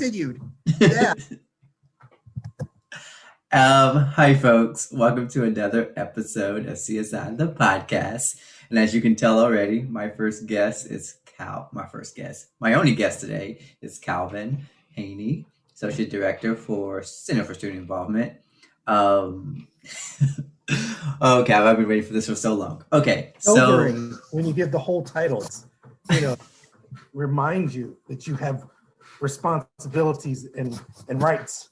continued. Yeah. Hi folks, welcome to another episode of CSI the podcast. And as you can tell already, my first guest is my only guest today is Calvin Haney, Associate Director for Center for Student Involvement. Um, oh, Calvin, I've been waiting for this for so long. Okay, so Sobering when you give the whole titles, remind you that you have responsibilities and rights.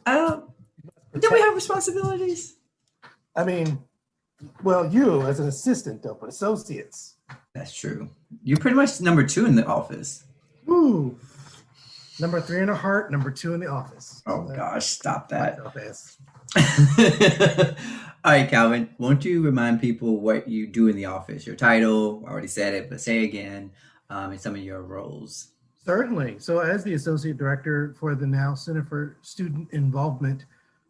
do we have responsibilities? I mean, well, you as an assistant, though, but associates. That's true. You're pretty much number 2 in the office. Ooh. Number 3 in the heart, number 2 in the office. Oh gosh, stop that. Office. All right, Calvin, won't you remind people what you do in the office? Your title, I already said it, but say again, and some of your roles. Certainly. So as the Associate Director for the now Center for Student Involvement,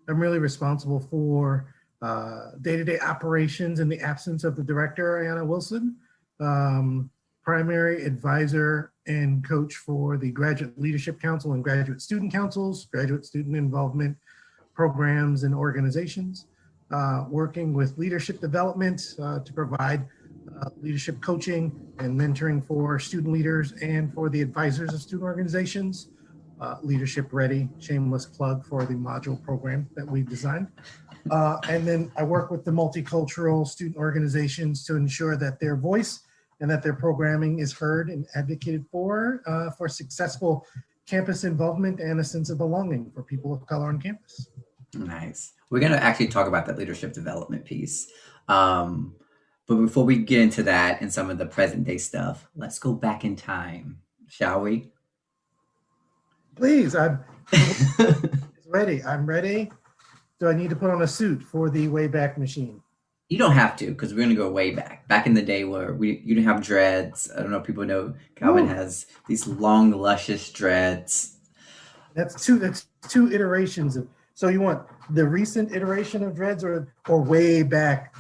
I'm really responsible for day-to-day operations in the absence of the director, Ayanna Wilson, primary advisor and coach for the Graduate Leadership Council and Graduate Student Councils, graduate student involvement programs and organizations, working with leadership development to provide leadership coaching and mentoring for student leaders and for the advisors of student organizations. Leadership Ready, shameless plug for the module program that we've designed. And then I work with the multicultural student organizations to ensure that their voice and that their programming is heard and advocated for successful campus involvement and a sense of belonging for people of color on campus. Nice. We're going to actually talk about that leadership development piece. But before we get into that and some of the present day stuff, let's go back in time, shall we? Please, I'm ready. I'm ready. Do I need to put on a suit for the Wayback Machine? You don't have to, because we're going to go way back in the day where you didn't have dreads. I don't know if people know Calvin has these long, luscious dreads. That's two iterations of. So you want the recent iteration of dreads or way back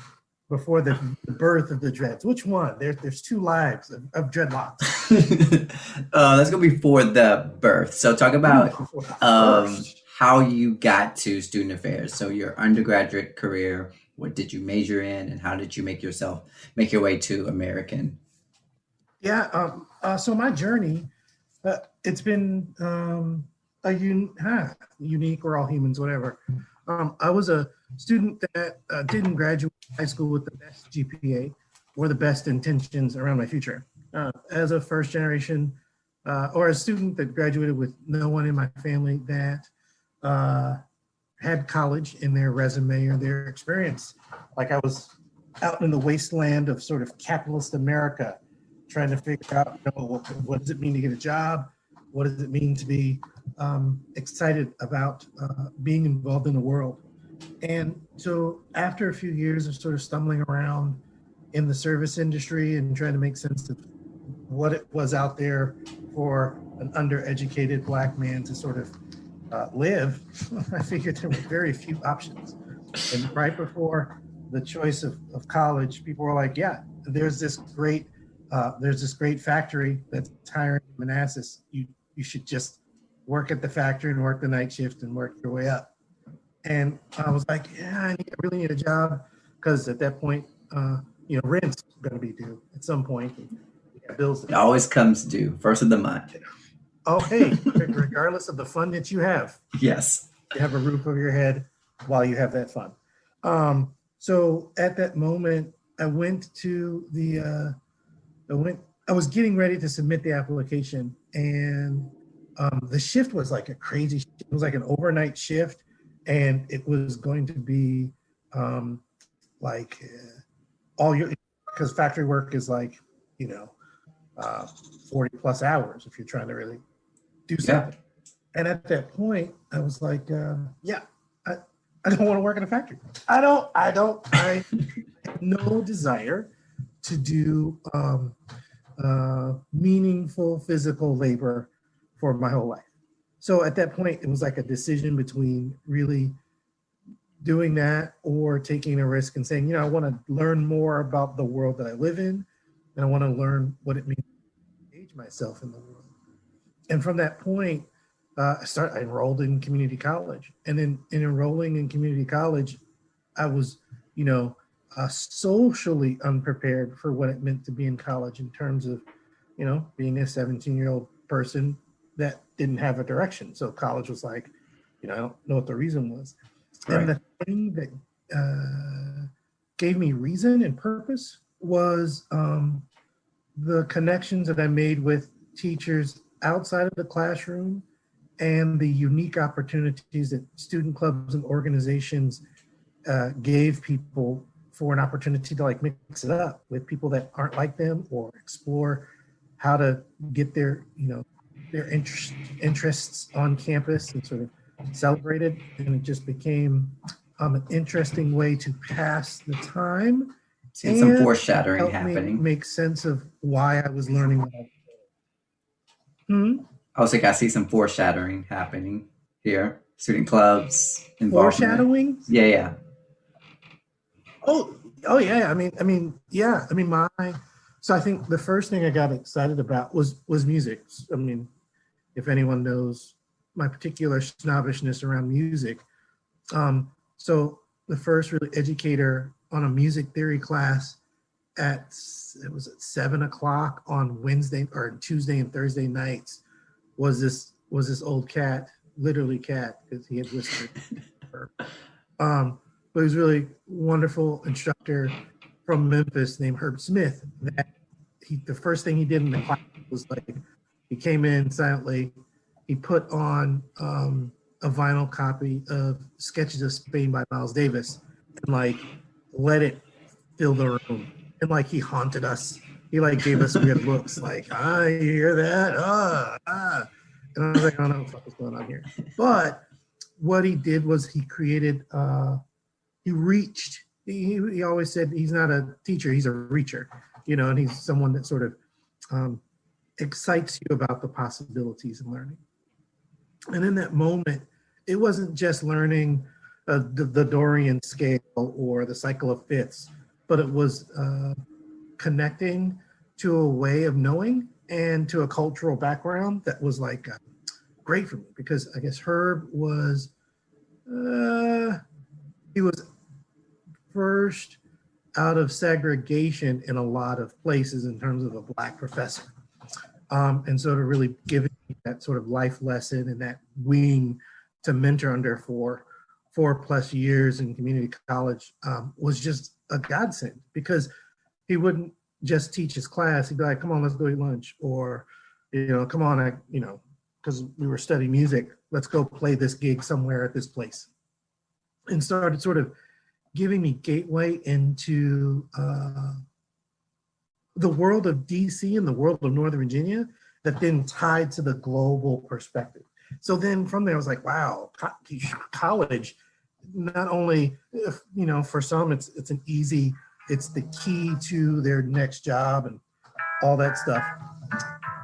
before the birth of the dreads? Which one? There's 2 lives of dreadlocks. That's going to be for the birth. So talk about how you got to student affairs. So your undergraduate career, what did you major in, and how did you make your way to American? Yeah. So my journey, it's been unique. We're all humans, whatever. I was a student that didn't graduate high school with the best GPA or the best intentions around my future. As a first generation or a student that graduated with no one in my family that had college in their resume or their experience. Like I was out in the wasteland of sort of capitalist America, trying to figure out, what does it mean to get a job? What does it mean to be excited about being involved in the world? And so after a few years of sort of stumbling around in the service industry and trying to make sense of what it was out there for an undereducated Black man to sort of live, I figured there were very few options. And right before the choice of college, people were like, yeah, there's this great factory that's hiring Manassas. You should just work at the factory and work the night shift and work your way up. And I was like, yeah, I really need a job, because at that point, rent's going to be due at some point. Bills. It always comes due first of the month. Oh, hey, regardless of the fun that you have. Yes. You have a roof over your head while you have that fun. So at that moment, I went to I was getting ready to submit the application, and the shift was like a crazy shift. It was like an overnight shift, and it was going to be because factory work is like, 40 plus hours if you're trying to really do something. Yeah. And at that point, I was like, I don't want to work in a factory. I have no desire to do meaningful physical labor for my whole life. So at that point, it was like a decision between really doing that or taking a risk and saying, I want to learn more about the world that I live in, and I want to learn what it means to engage myself in the world. And from that point, I enrolled in community college, and then in enrolling in community college, I was, you know, socially unprepared for what it meant to be in college in terms of, being a 17-year-old person that didn't have a direction. So college was like, I don't know what the reason was. And Right. the thing that gave me reason and purpose was the connections that I made with teachers outside of the classroom and the unique opportunities that student clubs and organizations gave people for an opportunity to like mix it up with people that aren't like them, or explore how to get their interests on campus and sort of celebrated. And it just became an interesting way to pass the time Seeing some and foreshadowing help me happening. make sense of why I was learning what I was. I was like, I see some foreshadowing happening here. Student clubs, involvement. Foreshadowing. Yeah, yeah. Oh yeah. Yeah. So I think the first thing I got excited about was music. I mean, if anyone knows my particular snobbishness around music, so the first really educator on a music theory class it was at 7 o'clock on Wednesday or Tuesday and Thursday nights was this old cat, literally cat, because he had whispered her. But he was really wonderful instructor from Memphis named Herb Smith. That the first thing he did in the class was like he came in silently. He put on a vinyl copy of Sketches of Spain by Miles Davis and like let it fill the room. And like he haunted us. He like gave us weird looks like, you hear that? And I was like, I don't know what the fuck is going on here. But what he did was he created he reached. He always said he's not a teacher, he's a reacher, and he's someone that sort of excites you about the possibilities in learning. And in that moment, it wasn't just learning the Dorian scale or the cycle of fifths, but it was connecting to a way of knowing and to a cultural background that was like great for me, because I guess Herb was he was first out of segregation in a lot of places in terms of a Black professor. And so to really give me that sort of life lesson and that wing to mentor under for 4+ years in community college was just a godsend, because he wouldn't just teach his class. He'd be like, come on, let's go eat lunch. Or, come on, because we were studying music, let's go play this gig somewhere at this place. And started sort of giving me gateway into the world of DC and the world of Northern Virginia that then tied to the global perspective. So then from there, I was like, wow, college, not only, for some, it's the key to their next job and all that stuff.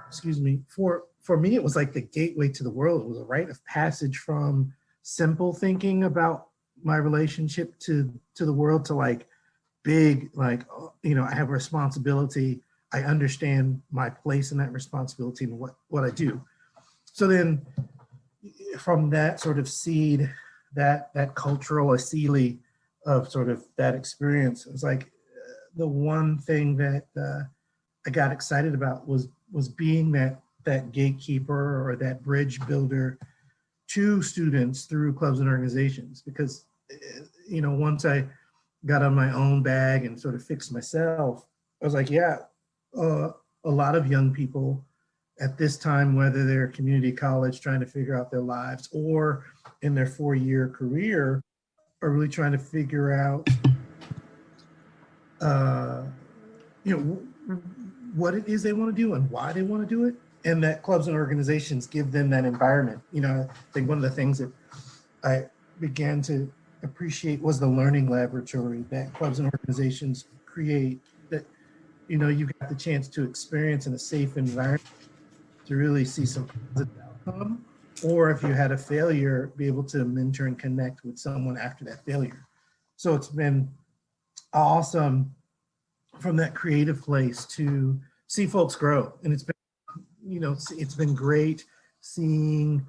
Excuse me. For me, it was like the gateway to the world. It was a rite of passage from simple thinking about my relationship to the world to like big, like, I have a responsibility. I understand my place in that responsibility and what I do. So then from that sort of seed, that cultural asili of sort of that experience, it was like the one thing that I got excited about was being that gatekeeper or that bridge builder to students through clubs and organizations. Because, once I got on my own bag and sort of fixed myself, I was like, yeah, a lot of young people at this time, whether they're community college trying to figure out their lives or in their 4-year career, are really trying to figure out, what it is they want to do and why they want to do it. And that clubs and organizations give them that environment. I think one of the things that I began to appreciate was the learning laboratory that clubs and organizations create, that, you got the chance to experience in a safe environment to really see some positive outcome. Or if you had a failure, be able to mentor and connect with someone after that failure. So it's been awesome from that creative place to see folks grow. And it's been, it's been great seeing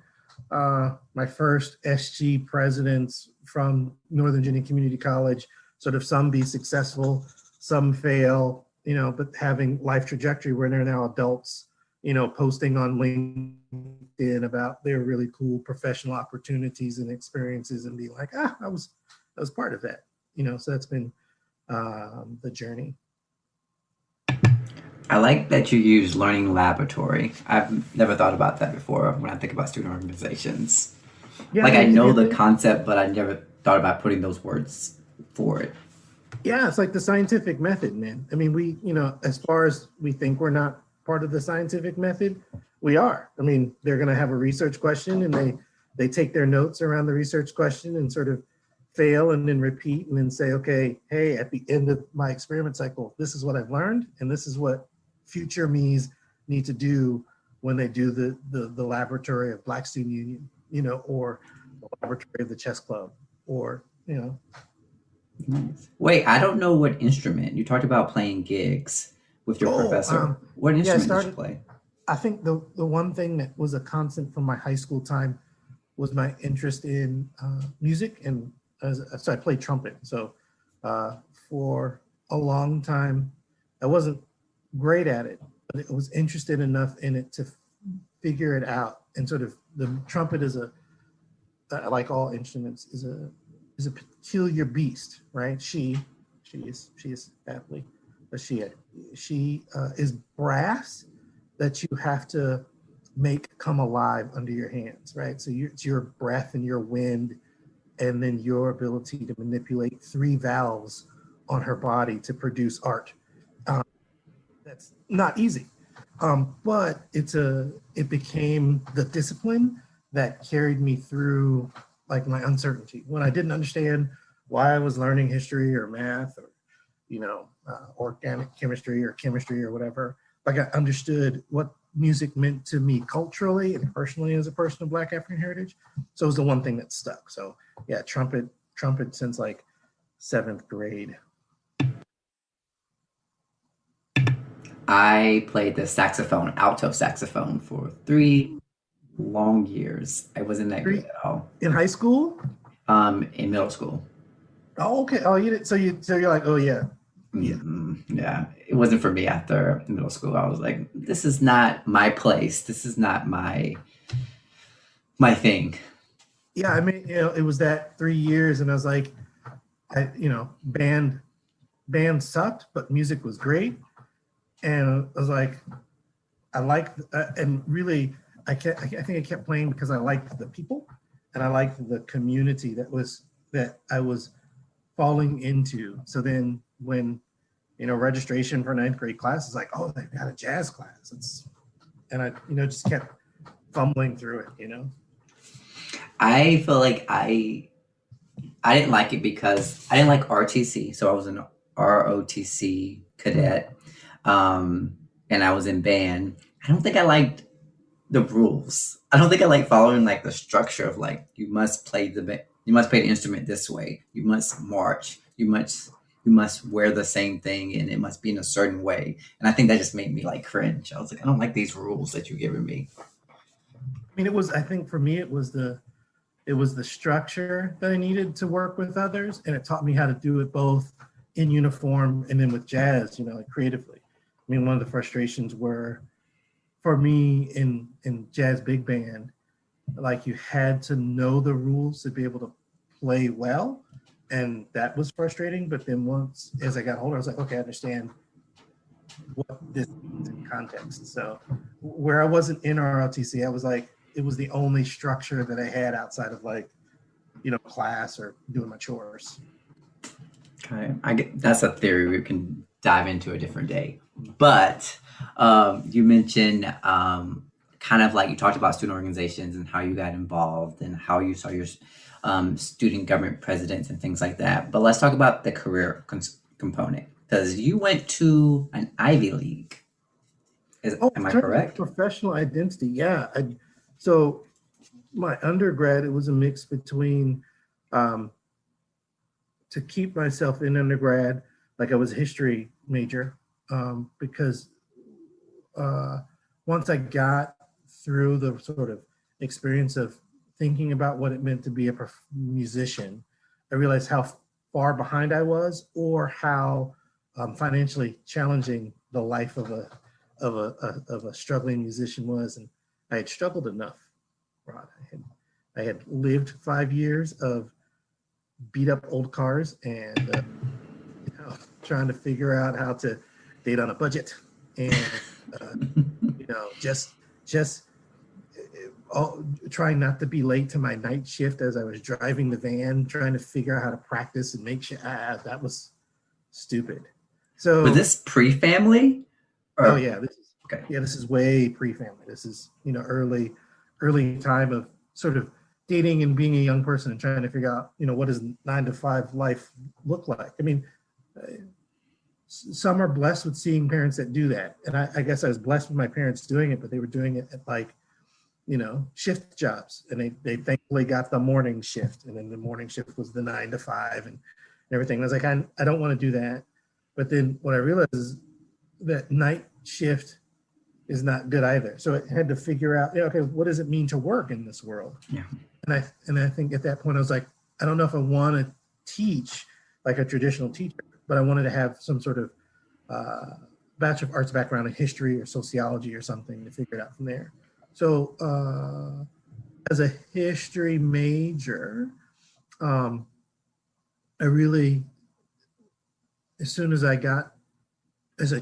my first SG presidents from Northern Virginia Community College, sort of some be successful, some fail, but having life trajectory where they're now adults, posting on LinkedIn about their really cool professional opportunities and experiences and being like, I was part of that, so that's been the journey. I like that you use learning laboratory. I've never thought about that before when I think about student organizations. Yeah, Like I know the concept, but I never thought about putting those words for it. Yeah, it's like the scientific method, man. I mean, we, as far as we think we're not part of the scientific method, we are. I mean, they're going to have a research question and they take their notes around the research question and sort of fail and then repeat and then say, okay, hey, at the end of my experiment cycle, this is what I've learned and this is what future me's need to do when they do the laboratory of Black Student Union, or the laboratory of the chess club, or, Nice. Wait, I don't know what instrument. You talked about playing gigs with your professor. What instrument did you play? I think the one thing that was a constant from my high school time was my interest in music, and so I played trumpet. So for a long time, I wasn't great at it, but I was interested enough in it to figure it out. And sort of the trumpet is like all instruments, is a peculiar beast, right? She is aptly, but she is brass that you have to make come alive under your hands, right? So it's your breath and your wind, and then your ability to manipulate 3 valves on her body to produce art. That's not easy, but it became the discipline that carried me through like my uncertainty when I didn't understand why I was learning history or math or organic chemistry or whatever. Like I understood what music meant to me culturally and personally as a person of Black African heritage. So it was the one thing that stuck. So yeah, trumpet since like 7th grade. I played the saxophone, alto saxophone, for 3 long years. I wasn't that good at all. In high school? In middle school. Oh, okay. Oh, you did. So you're like, oh yeah. Yeah. Yeah. It wasn't for me after middle school. I was like, this is not my place. This is not my thing. Yeah, I mean, it was that 3 years, and I was like, band sucked, but music was great, and I was like, I liked, and really, I think I kept playing because I liked the people, and I liked the community that I was falling into. So then when registration for 9th grade class is like, oh, they've got a jazz class. And I just kept fumbling through it. I feel like I didn't like it because I didn't like RTC, so I was an ROTC cadet, and I was in band. I don't think I liked the rules. I don't think I like following like the structure of like you must play the instrument this way. You must march. You must wear the same thing, and it must be in a certain way. And I think that just made me like cringe. I was like, I don't like these rules that you're giving me. I mean, I think for me, it was the structure that I needed to work with others, and it taught me how to do it both in uniform and then with jazz, like creatively. I mean, one of the frustrations were for me in jazz big band, like you had to know the rules to be able to play well, and that was frustrating. But then once, as I got older, I was like, okay, I understand what this means in context. So where I wasn't in ROTC, I was like, it was the only structure that I had outside of like, class or doing my chores. Okay, that's a theory we can dive into a different day. But you mentioned kind of like you talked about student organizations and how you got involved and how you saw your student government presidents and things like that. But let's talk about the career component, because you went to an Ivy League. Am I correct? Professional identity, yeah. So my undergrad, it was a mix between to keep myself in undergrad, like I was a history major, because once I got through the sort of experience of thinking about what it meant to be a musician, I realized how far behind I was, or how financially challenging the life of a struggling musician was. And I had struggled enough, Rod. I had lived 5 years of beat up old cars and trying to figure out how to date on a budget, and just trying not to be late to my night shift as I was driving the van, trying to figure out how to practice and make sure that was stupid. So was this pre-family? Oh yeah, Okay. this is way pre-family. This is early time of sort of dating and being a young person and trying to figure out what does 9-to-5 life look like. I mean, some are blessed with seeing parents that do that, and I guess I was blessed with my parents doing it, but they were doing it at shift jobs, and they thankfully got the morning shift, and then the morning shift was the 9-to-5 and everything. And I was like, I don't want to do that. But then what I realized is that night shift is not good either. So I had to figure out, okay, what does it mean to work in this world? Yeah. And I think at that point I was like, I don't know if I want to teach like a traditional teacher, but I wanted to have some sort of Bachelor of Arts background in history or sociology or something to figure it out from there. So as a history major, I really, as soon as I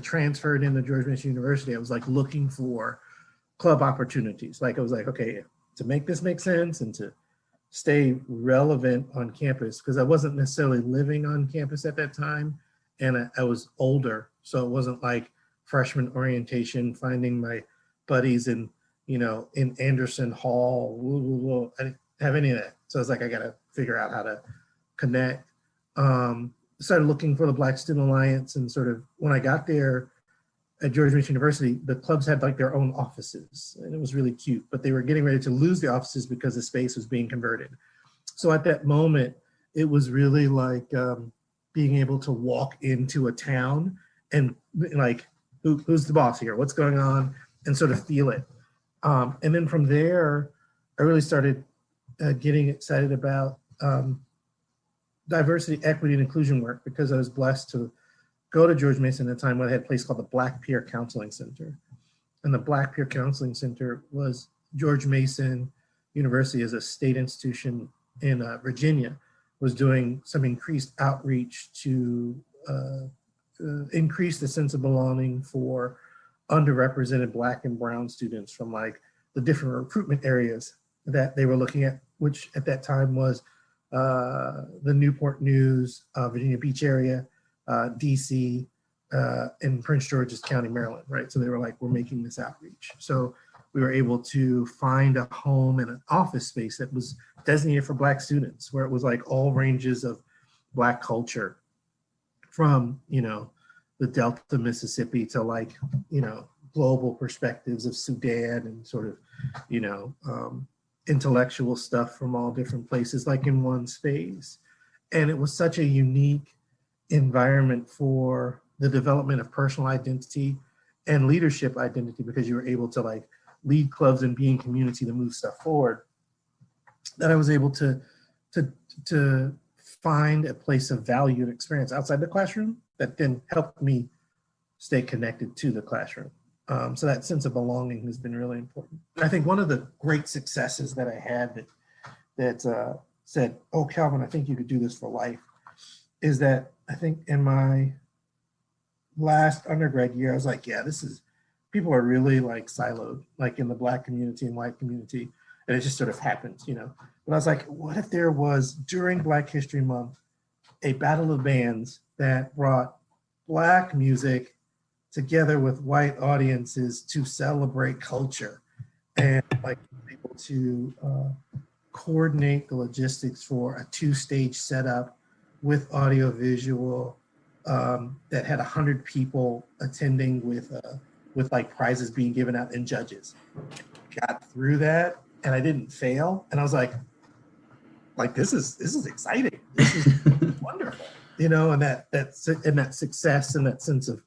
transferred into George Mason University, I was like looking for club opportunities. Like I was like, okay, to make this make sense and to stay relevant on campus, because I wasn't necessarily living on campus at that time, and I was older, so it wasn't like freshman orientation, finding my buddies in Anderson Hall. I didn't have any of that. So I was like, I got to figure out how to connect. Started looking for the Black Student Alliance, and sort of when I got there at George Mason University, the clubs had like their own offices, and it was really cute, but they were getting ready to lose the offices because the space was being converted. So at that moment, it was really like being able to walk into a town and like, who's the boss here? What's going on? And sort of feel it. And then from there, I really started getting excited about diversity, equity, and inclusion work, because I was blessed to go to George Mason at a time when I had a place called the Black Peer Counseling Center. And the Black Peer Counseling Center was George Mason University, as a state institution in Virginia, was doing some increased outreach to increase the sense of belonging for underrepresented Black and Brown students from like the different recruitment areas that they were looking at, which at that time was the Newport News, Virginia Beach area, DC, and Prince George's County, Maryland, right? So they were like, we're making this outreach. So we were able to find a home and an office space that was designated for Black students, where it was like all ranges of Black culture, from, the Delta, Mississippi, to like, global perspectives of Sudan, and sort of, intellectual stuff from all different places, like in one space. And it was such a unique environment for the development of personal identity and leadership identity, because you were able to like lead clubs and be in community to move stuff forward, that I was able to find a place of value and experience outside the classroom that then helped me stay connected to the classroom. So that sense of belonging has been really important. I think one of the great successes that I had that said, oh, Calvin, I think you could do this for life, is that I think in my last undergrad year, I was like, yeah, people are really like siloed, like in the Black community and white community. And it just sort of happens, But I was like, what if there was, during Black History Month, a battle of bands that brought Black music together with white audiences to celebrate culture, and like able to coordinate the logistics for a 2-stage setup with audio visual that had 100 people attending with like prizes being given out and judges. Got through that, and I didn't fail. And I was like this is exciting. This is wonderful, and that success and that sense of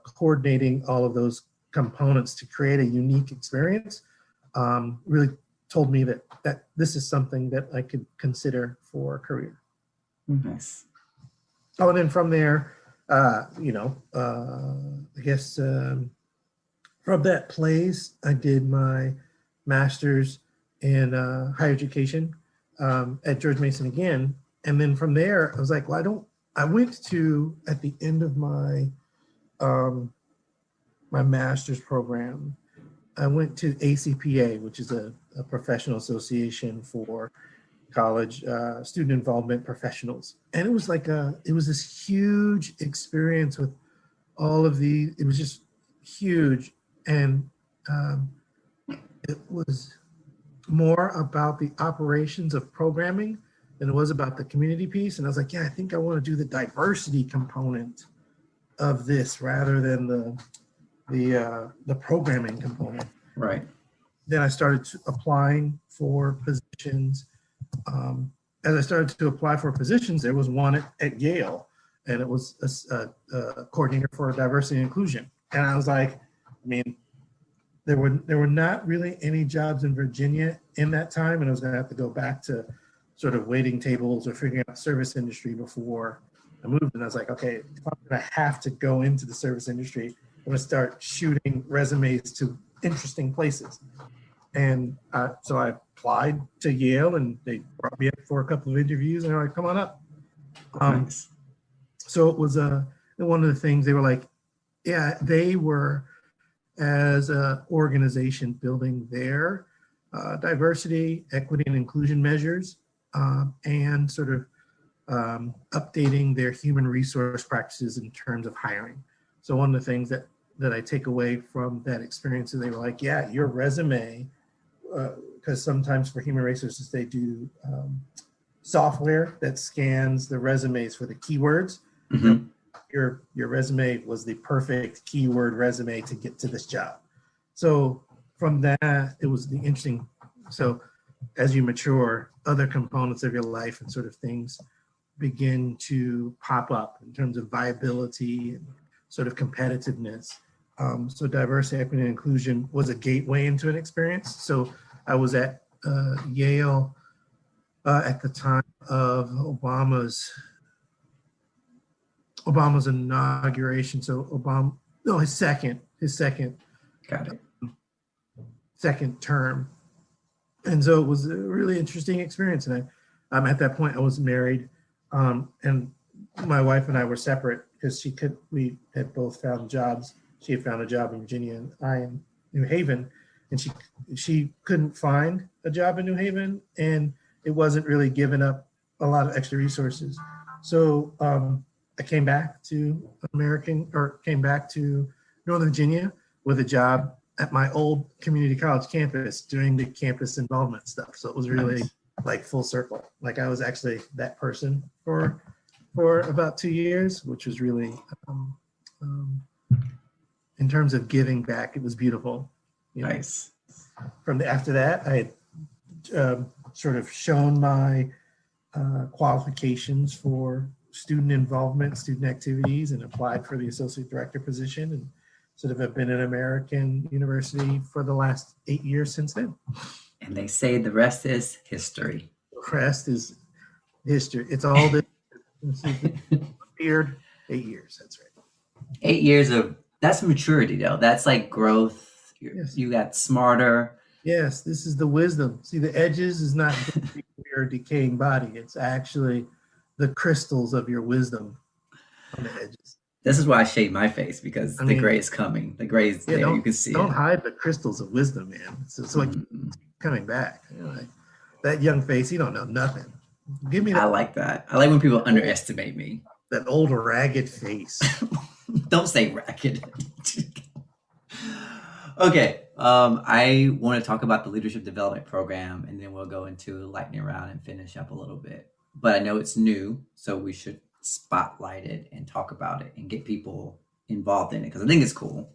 coordinating all of those components to create a unique experience really told me that this is something that I could consider for a career. Nice. Oh, and then from there, I guess from that place, I did my master's in higher education at George Mason again. And then from there, I was like, well, I went to, at the end of my my master's program, I went to ACPA, which is a professional association for college student involvement professionals. And it was it was this huge experience with all of these. It was just huge. And it was more about the operations of programming than it was about the community piece. And I was like, yeah, I think I want to do the diversity component of this rather than the programming component. Right. Then I started applying for positions. As I started to apply for positions, there was one at Yale, and it was a coordinator for diversity and inclusion. And I was like, I mean, there were not really any jobs in Virginia in that time, and I was going to have to go back to sort of waiting tables or figuring out the service industry before I moved. And I was like, okay, if I'm going to have to go into the service industry, I'm going to start shooting resumes to interesting places. And so I applied to Yale, and they brought me up for a couple of interviews, and they're like, come on up. Nice. So it was one of the things they were like, yeah, they were, as an organization, building their diversity, equity, and inclusion measures, and sort of updating their human resource practices in terms of hiring. So one of the things that I take away from that experience is they were like, yeah, your resume, because sometimes for human resources, they do software that scans the resumes for the keywords. Mm-hmm. Your resume was the perfect keyword resume to get to this job. So from that, it was the interesting. So as you mature, other components of your life and sort of things begin to pop up in terms of viability and sort of competitiveness. So diversity, equity, and inclusion was a gateway into an experience. So I was at Yale at the time of Obama's inauguration. So his second Got it. second term. And so it was a really interesting experience. And at that point I was married, and my wife and I were separate because we had both found jobs. She had found a job in Virginia and I in New Haven, and she couldn't find a job in New Haven, and it wasn't really giving up a lot of extra resources. So I came back to Northern Virginia with a job at my old community college campus doing the campus involvement stuff. So it was really like full circle. Like I was actually that person for about 2 years, which was really, in terms of giving back, it was beautiful. Nice. After that, I had sort of shown my qualifications for student involvement, student activities, and applied for the associate director position, and sort of have been at American University for the last 8 years since then. And they say the rest is history. The rest is history. It's all this beard, 8 years. That's right. 8 years that's maturity though. That's like growth. Yes. You got smarter. Yes, this is the wisdom. See, the edges is not your decaying body. It's actually the crystals of your wisdom on the edges. This is why I shave my face, because the gray is coming. The gray is there. You can see Don't hide the crystals of wisdom, man. It's like coming back. Like that young face, you don't know nothing. Give me that. I like that. I like when people underestimate me. That old ragged face. Don't say ragged. Okay. I want to talk about the leadership development program, and then we'll go into lightning round and finish up a little bit. But I know it's new, so we should spotlight it and talk about it and get people involved in it, because I think it's cool.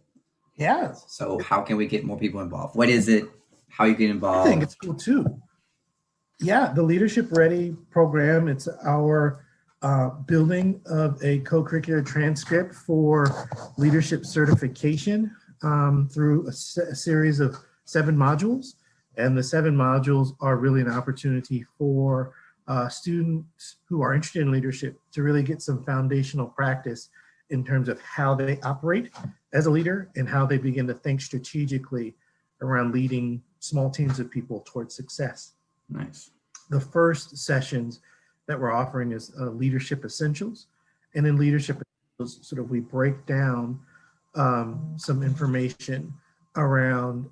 Yeah. So how can we get more people involved? What is it? How you get involved? I think it's cool too. Yeah, the Leadership Ready program, it's our building of a co-curricular transcript for leadership certification through a series of 7 modules. And the 7 modules are really an opportunity for students who are interested in leadership to really get some foundational practice in terms of how they operate as a leader and how they begin to think strategically around leading small teams of people towards success. Nice. The first sessions that we're offering is Leadership Essentials. And in Leadership Essentials, sort of we break down some information around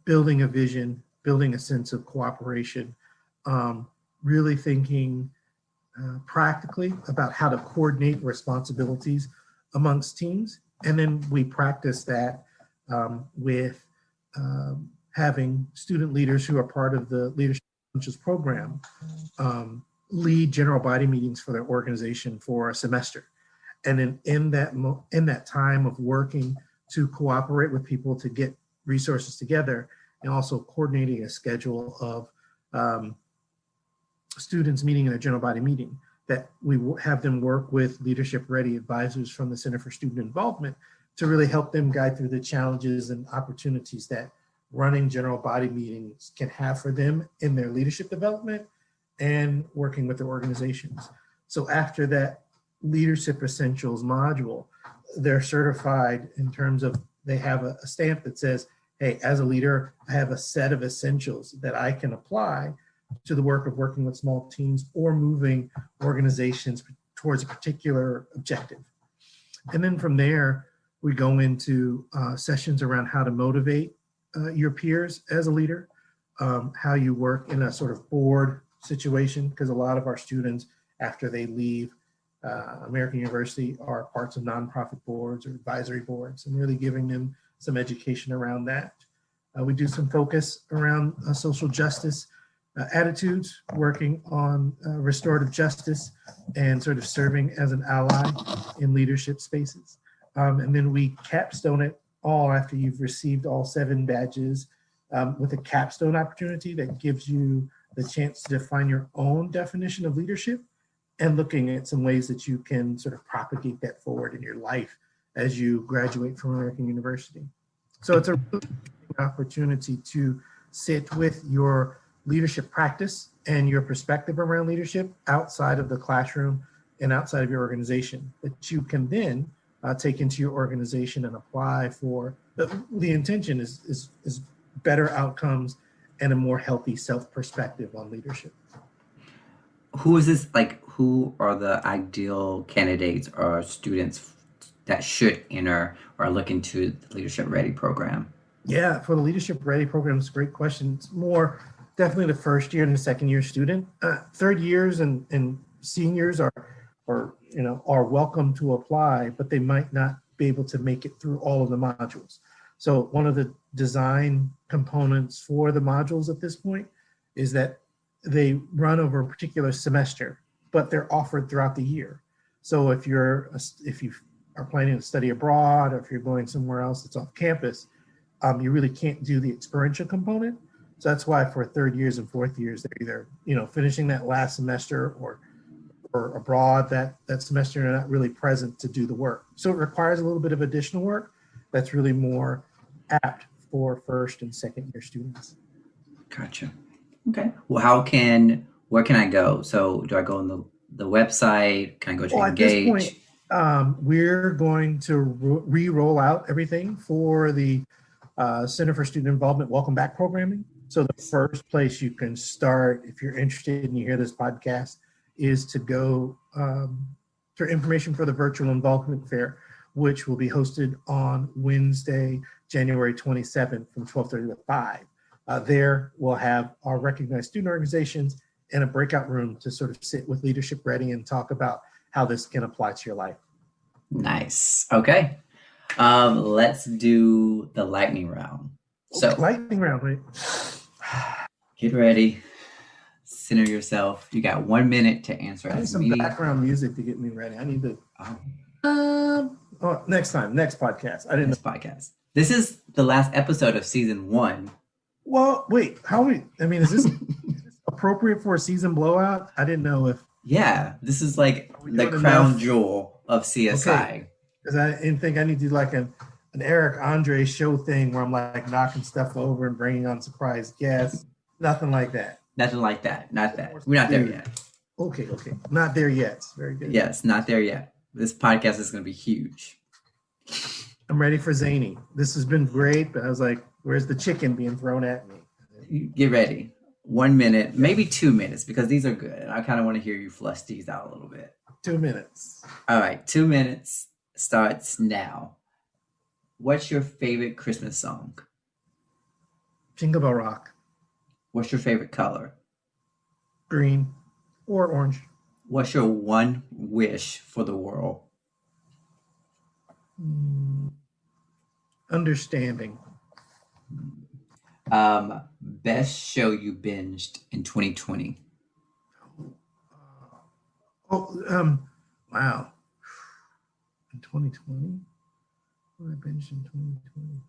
building a vision, building a sense of cooperation, really thinking practically about how to coordinate responsibilities amongst teams. And then we practice that with having student leaders who are part of the Leadership Essentials program lead general body meetings for their organization for a semester. And then in that time of working to cooperate with people to get resources together, and also coordinating a schedule of students meeting in a general body meeting, that we have them work with Leadership Ready advisors from the Center for Student Involvement to really help them guide through the challenges and opportunities that running general body meetings can have for them in their leadership development and working with their organizations. So after that Leadership Essentials module, they're certified in terms of they have a stamp that says, hey, as a leader, I have a set of essentials that I can apply to the work of working with small teams or moving organizations towards a particular objective. And then from there, we go into sessions around how to motivate your peers as a leader, how you work in a sort of board situation, because a lot of our students, after they leave American University, are parts of nonprofit boards or advisory boards, and really giving them some education around that. We do some focus around social justice attitudes, working on restorative justice and sort of serving as an ally in leadership spaces. And then we capstone it all after you've received all 7 badges with a capstone opportunity that gives you the chance to define your own definition of leadership and looking at some ways that you can sort of propagate that forward in your life as you graduate from American University. So it's a really opportunity to sit with your leadership practice and your perspective around leadership outside of the classroom and outside of your organization that you can then take into your organization and apply for. The intention is better outcomes and a more healthy self-perspective on leadership. Who is this, like, who are the ideal candidates or students that should enter or look into the Leadership Ready program? Yeah, for the Leadership Ready program, it's a great question. It's more definitely the first year and the second year student. Third years and seniors are welcome to apply, but they might not be able to make it through all of the modules. So one of the design components for the modules at this point is that they run over a particular semester, but they're offered throughout the year. So if you are planning to study abroad, or if you're going somewhere else that's off campus, you really can't do the experiential component. So that's why for third years and fourth years, they're either finishing that last semester or abroad that semester, and not really present to do the work. So it requires a little bit of additional work that's really more apt for first and second year students. Gotcha. Okay. Well, where can I go? So do I go on the website? Can I go to Engage? At this point, we're going to re-roll out everything for the Center for Student Involvement Welcome Back programming. So the first place you can start, if you're interested and you hear this podcast, is to go for information for the Virtual Involvement Fair, which will be hosted on Wednesday, January 27th from 12:30 to 5. There we'll have our recognized student organizations and a breakout room to sort of sit with Leadership Ready and talk about how this can apply to your life. Nice. Okay. Let's do the lightning round. So lightning round, right? Get ready. Center yourself. You got 1 minute to answer. I need some background music to get me ready. I need to. Next podcast. Podcast. This is the last episode of season 1. Well, wait. Is this appropriate for a season blowout? I didn't know if. Yeah, this is like the crown jewel of CSI. Because I didn't think I need to do like a an Eric Andre show thing where I'm like knocking stuff over and bringing on surprise guests. Nothing like that. Nothing like that. Not that. We're not there yet. Okay. Not there yet. Very good. Yes, not there yet. This podcast is going to be huge. I'm ready for zany. This has been great, but I was like, where's the chicken being thrown at me? Get ready. 1 minute, maybe 2 minutes, because these are good. I kind of want to hear you flush these out a little bit. 2 minutes. All right, 2 minutes starts now. What's your favorite Christmas song? Jingle Bell Rock. What's your favorite color? Green or orange. What's your one wish for the world? Understanding. Best show you binged in 2020? Wow. In 2020? What I binged in 2020?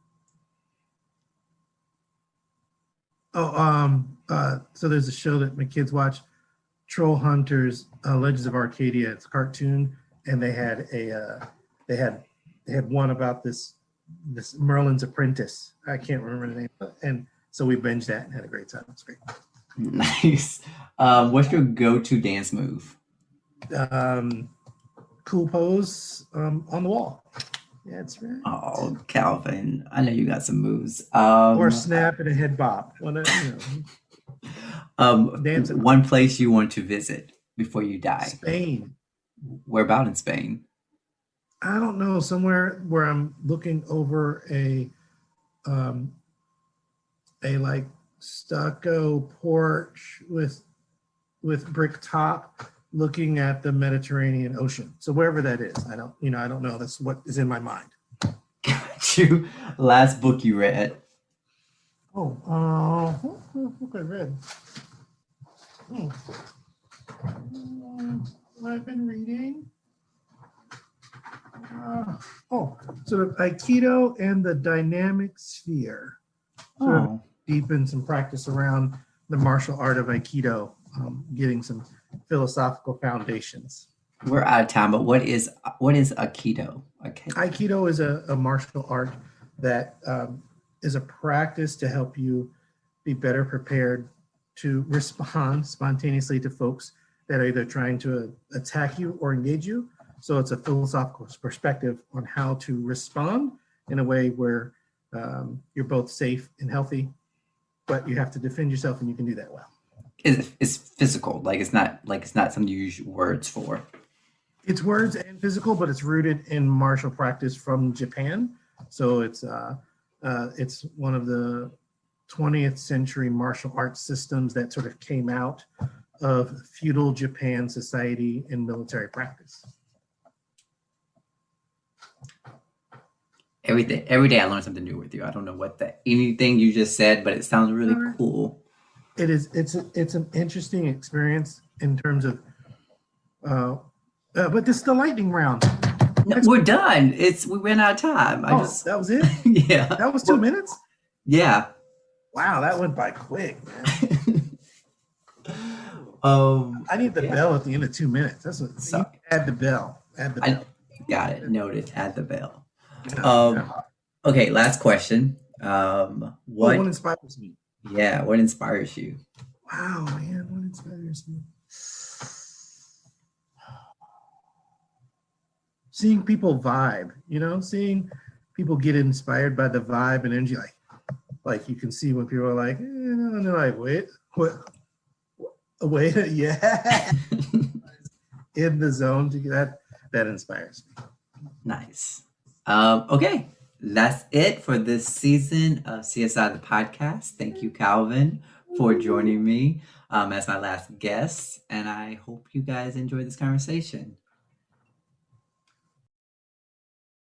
So there's a show that my kids watch, Troll Hunters, Legends of Arcadia. It's a cartoon, and they had one about this Merlin's Apprentice. I can't remember the name, and so we binged that and had a great time. It's great. Nice. What's your go-to dance move? Cool pose on the wall. Yeah, that's right. Oh, Calvin, I know you got some moves. Or snap and a head bop. Dancing. One place you want to visit before you die? Spain. Where about in Spain? I don't know. Somewhere where I'm looking over a like stucco porch with brick top, looking at the Mediterranean Ocean. So wherever that is, I don't know. That's what is in my mind. Got you. Last book you read? What I read? What I've been reading. Sort of Aikido and the Dynamic Sphere. Sort of deepen some practice around the martial art of Aikido, getting some philosophical foundations. We're out of time, but what is Aikido? Aikido is a martial art that is a practice to help you be better prepared to respond spontaneously to folks that are either trying to attack you or engage you. So it's a philosophical perspective on how to respond in a way where you're both safe and healthy, but you have to defend yourself, and you can do that well. It's physical, it's not something you use words for. It's words and physical, but it's rooted in martial practice from Japan. So it's one of the 20th century martial arts systems that sort of came out of feudal Japan society and military practice. Every day I learn something new with you. I don't know anything you just said, but it sounds really cool. It is. It's an interesting experience in terms of, but this is the lightning round. No, we're done. We ran out of time. That was it? Yeah. That was 2 minutes? Yeah. Wow, that went by quick, man. I need the bell at the end of 2 minutes. That's what. Add the bell. Got it. Noted. Add the bell. Okay, last question. What inspires me? Yeah, what inspires you? Wow, man, what inspires me? Seeing people vibe, seeing people get inspired by the vibe and energy, like you can see when people are like, and they're like, wait, yeah, in the zone to get that inspires me. Nice. Okay, that's it for this season of CSI the podcast. Thank you, Calvin, for joining me as my last guest, and I hope you guys enjoyed this conversation.